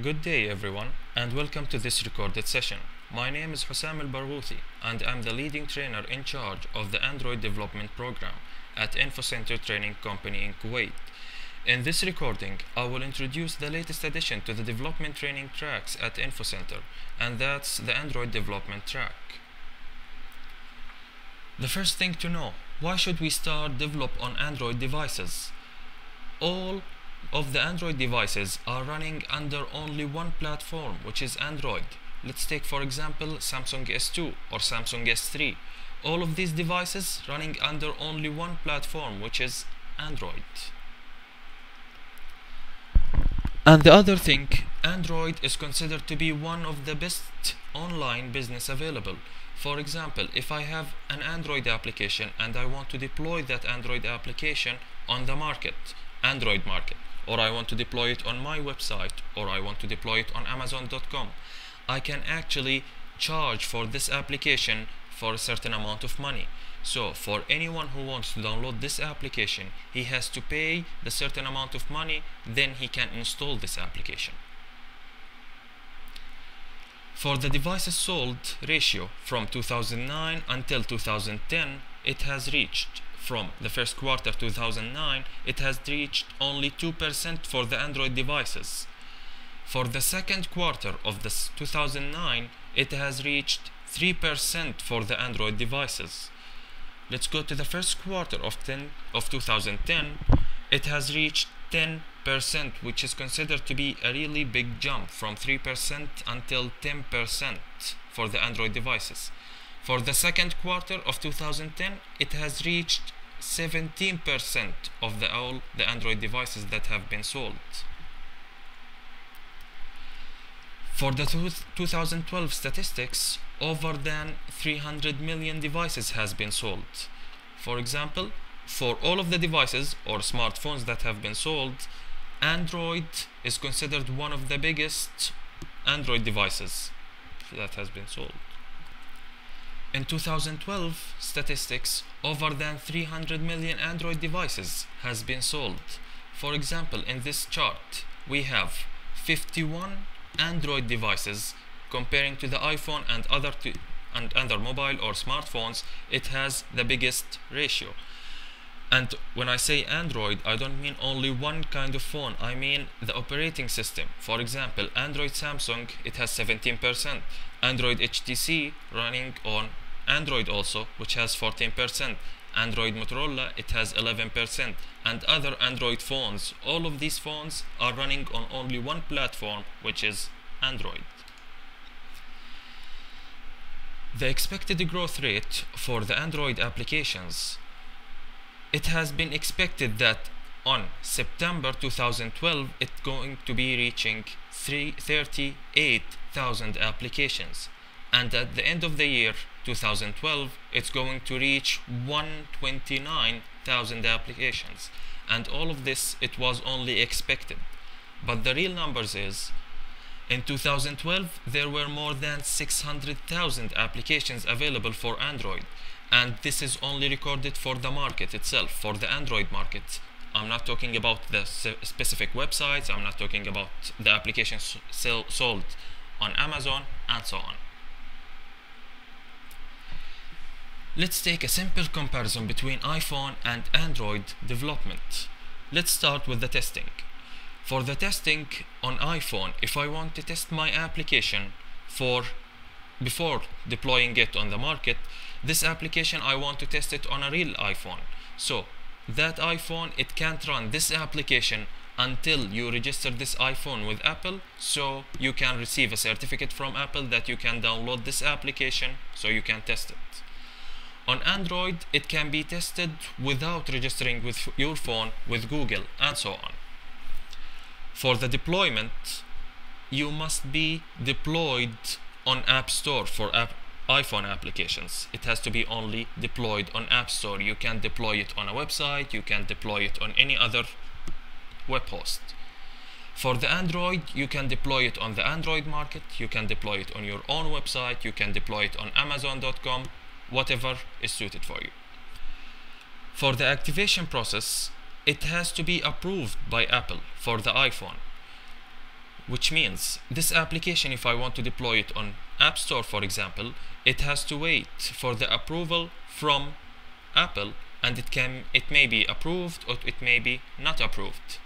Good day everyone and welcome to this recorded session. My name is Hussam al-Barghouthi and I'm the leading trainer in charge of the Android development program at Infocenter Training Company in Kuwait. In this recording, I will introduce the latest addition to the development training tracks at Infocenter, and that's the Android development track. The first thing to know, why should we start develop on Android devices? All of the Android devices are running under only one platform, which is Android. Let's take for example Samsung S2 or Samsung S3. All of these devices running under only one platform, which is Android. And the other thing, Android is considered to be one of the best online business available. For example, if I have an Android application and I want to deploy that Android application on the Android market, or I want to deploy it on my website, or I want to deploy it on Amazon.com, I can actually charge for this application for a certain amount of money. So for anyone who wants to download this application, he has to pay the certain amount of money, then he can install this application. For the devices sold ratio from 2009 until 2010, it has reached, from the first quarter 2009, it has reached only 2% for the Android devices. For the second quarter of this 2009, it has reached 3% for the Android devices. Let's go to the first quarter of 2010. It has reached 10%, which is considered to be a really big jump from 3% until 10% for the Android devices. For the second quarter of 2010, it has reached 17% of all the Android devices that have been sold. For the 2012 statistics, over than 300 million devices has been sold. For example, for all of the devices or smartphones that have been sold, Android is considered one of the biggest Android devices that has been sold. In 2012 statistics, over than 300 million Android devices has been sold. For example, in this chart, we have 51 Android devices comparing to the iPhone and other mobile or smartphones. It has the biggest ratio. And when I say Android, I don't mean only one kind of phone, I mean the operating system. For example, Android Samsung, it has 17%. Android HTC running on Android also, which has 14%. Android Motorola, it has 11%. And other Android phones, all of these phones are running on only one platform, which is Android. The expected growth rate for the Android applications, it has been expected that on September 2012 it's going to be reaching 38,000 applications, and at the end of the year 2012 it's going to reach 129,000 applications. And all of this, it was only expected, but the real numbers is, in 2012 there were more than 600,000 applications available for Android, and this is only recorded for the market itself, for the Android market. I'm not talking about the specific websites, I'm not talking about the applications sold on Amazon and so on. Let's take a simple comparison between iPhone and Android development. Let's start with the testing. For the testing on iPhone, if I want to test my application before deploying it on the market, this application I want to test it on a real iPhone. So that iPhone, it can't run this application until you register this iPhone with Apple, so you can receive a certificate from Apple that you can download this application so you can test it. On Android, it can be tested without registering with your phone with Google and so on. For the deployment, you must be deployed on App Store for iPhone applications. It has to be only deployed on App Store. You can deploy it on a website, you can deploy it on any other web host. For the Android, you can deploy it on the Android market, you can deploy it on your own website, you can deploy it on Amazon.com, whatever is suited for you. For the activation process, it has to be approved by Apple for the iPhone. which means this application, if I want to deploy it on App Store, for example, it has to wait for the approval from Apple, and it may be approved or it may be not approved.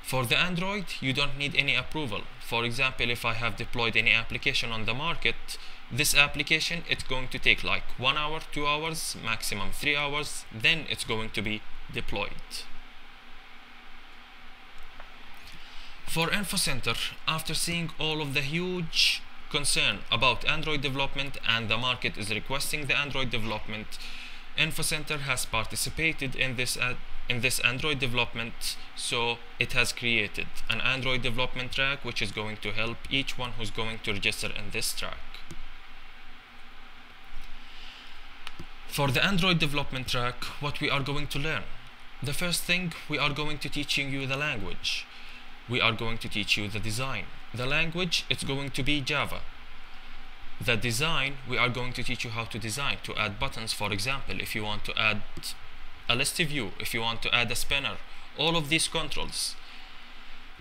For the Android, you don't need any approval. For example, if I have deployed any application on the market, this application, it's going to take like 1 hour, 2 hours, maximum 3 hours, then it's going to be deployed. For Infocenter, after seeing all of the huge concern about Android development and the market is requesting the Android development, Infocenter has participated in this Android development, so it has created an Android development track which is going to help each one who's going to register in this track. For the Android development track, what we are going to learn? The first thing, we are going to teaching you the language. We are going to teach you the design. The language, it's going to be Java. The design, we are going to teach you how to design, to add buttons, for example, if you want to add a list view, if you want to add a spinner, all of these controls.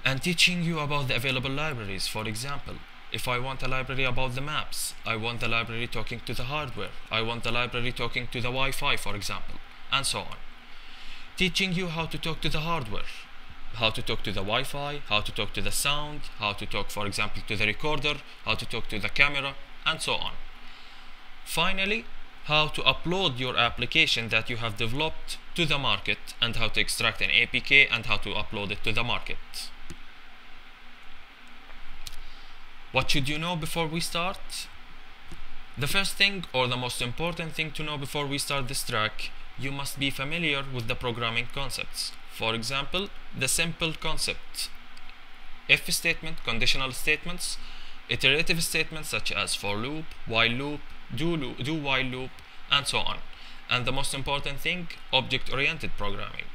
And teaching you about the available libraries. For example, if I want a library about the maps, I want the library talking to the hardware, I want the library talking to the Wi-Fi, for example, and so on. Teaching you how to talk to the hardware, how to talk to the Wi-Fi, how to talk to the sound, how to talk, for example, to the recorder, how to talk to the camera, and so on. Finally, how to upload your application that you have developed to the market, and how to extract an APK and how to upload it to the market. What should you know before we start? The first thing, or the most important thing to know before we start this track, you must be familiar with the programming concepts. For example, the simple concept: if statement, conditional statements, iterative statements such as for loop, while loop, do while loop, and so on. And the most important thing, object-oriented programming.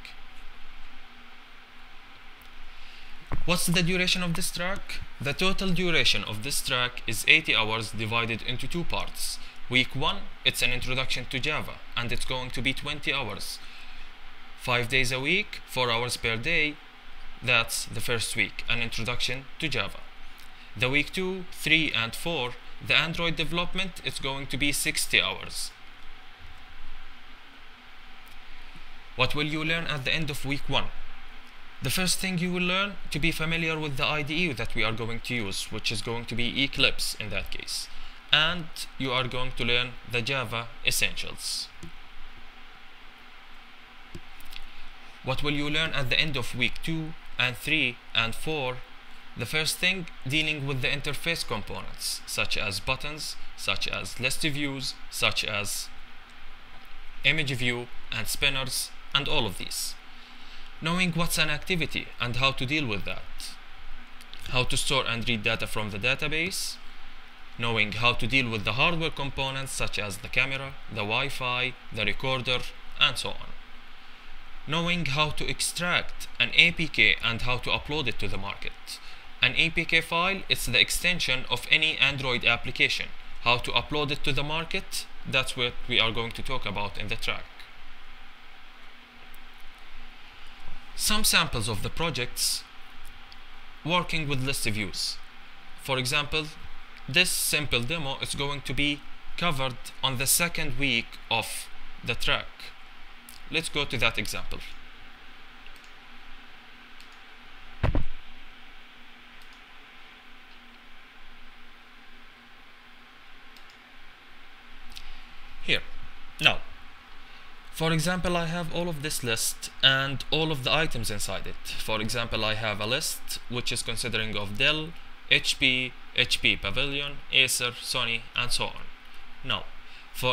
What's the duration of this track? The total duration of this track is 80 hours divided into 2 parts. Week 1, it's an introduction to Java, and it's going to be 20 hours. 5 days a week, 4 hours per day. That's the first week, an introduction to Java. The week 2, 3, and 4, the Android development, it's going to be 60 hours. What will you learn at the end of week 1? The first thing you will learn to be familiar with the IDE that we are going to use, which is going to be Eclipse in that case. And you are going to learn the Java essentials. What will you learn at the end of week 2 and 3 and 4? The first thing, dealing with the interface components, such as buttons, such as list views, such as image view and spinners, and all of these. Knowing what's an activity and how to deal with that. How to store and read data from the database. Knowing how to deal with the hardware components such as the camera, the Wi-Fi, the recorder, and so on. Knowing how to extract an APK and how to upload it to the market. An APK file is the extension of any Android application. How to upload it to the market, that's what we are going to talk about in the track. Some samples of the projects working with list views. For example, this simple demo is going to be covered on the second week of the track. Let's go to that example. Here. Now, for example, I have all of this list and all of the items inside it. For example, I have a list which is considering of Dell, HP, HP Pavilion, Acer, Sony, and so on. Now,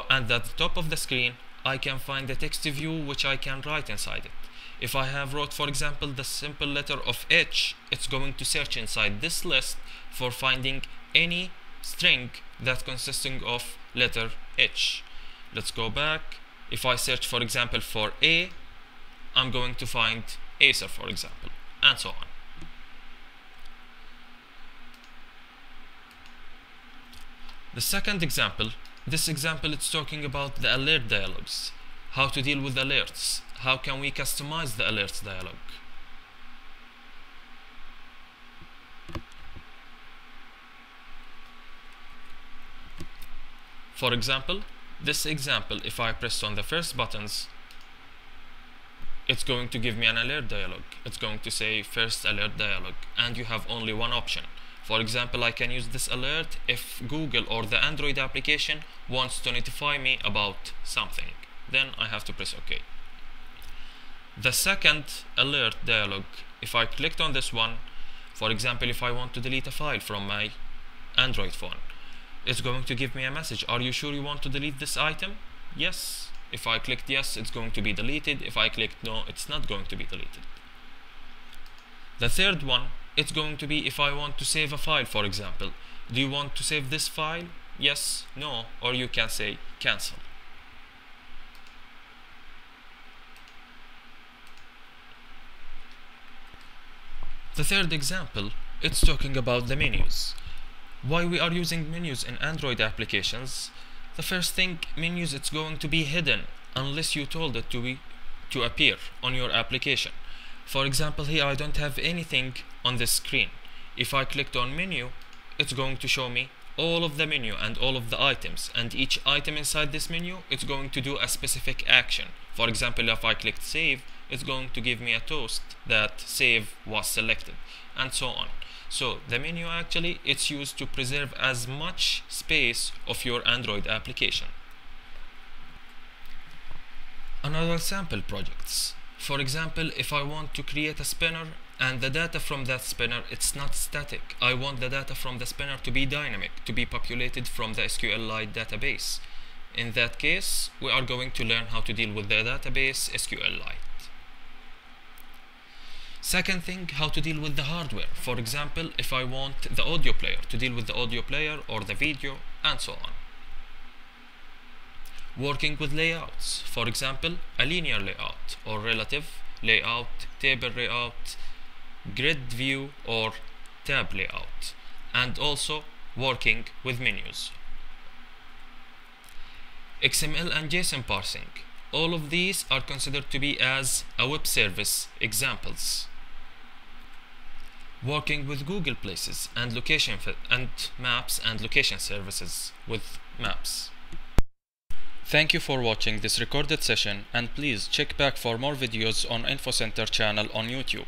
and at the top of the screen, I can find the text view which I can write inside it. If I have wrote, for example, the simple letter of H, it's going to search inside this list for finding any string that's consisting of letter H. Let's go back. If I search, for example, for A, I'm going to find Acer, for example, and so on. The second example, this example it's talking about the alert dialogues. How to deal with alerts. How can we customize the alerts dialog? For example, this example, if I press on the first buttons, it's going to give me an alert dialog. It's going to say first alert dialog, and you have only one option. For example, I can use this alert if Google or the Android application wants to notify me about something. Then I have to press OK. The second alert dialog, if I clicked on this one, for example, if I want to delete a file from my Android phone, it's going to give me a message. Are you sure you want to delete this item? Yes. If I clicked yes, it's going to be deleted. If I clicked no, it's not going to be deleted. The third one, it's going to be if I want to save a file, for example. Do you want to save this file? Yes, no, or you can say cancel. The third example, it's talking about the menus. Why we are using menus in Android applications? The first thing, menus, it's going to be hidden unless you told it to appear on your application. For example, here I don't have anything on this screen. If I clicked on menu, it's going to show me all of the menu and all of the items, and each item inside this menu, it's going to do a specific action. For example, if I clicked save, it's going to give me a toast that save was selected, and so on. So the menu actually, it's used to preserve as much space of your Android application. Another sample projects. For example, if I want to create a spinner and the data from that spinner, it's not static. I want the data from the spinner to be dynamic, to be populated from the SQLite database. In that case, we are going to learn how to deal with the database SQLite. Second thing, how to deal with the hardware. For example, if I want the audio player, to deal with the audio player or the video, and so on. Working with layouts. For example, a linear layout or relative layout, table layout, grid view or tab layout. And also working with menus. XML and JSON parsing. All of these are considered to be as a web service examples. Working with Google Places and location and maps and location services with maps. Thank you for watching this recorded session, and please check back for more videos on Infocenter channel on YouTube.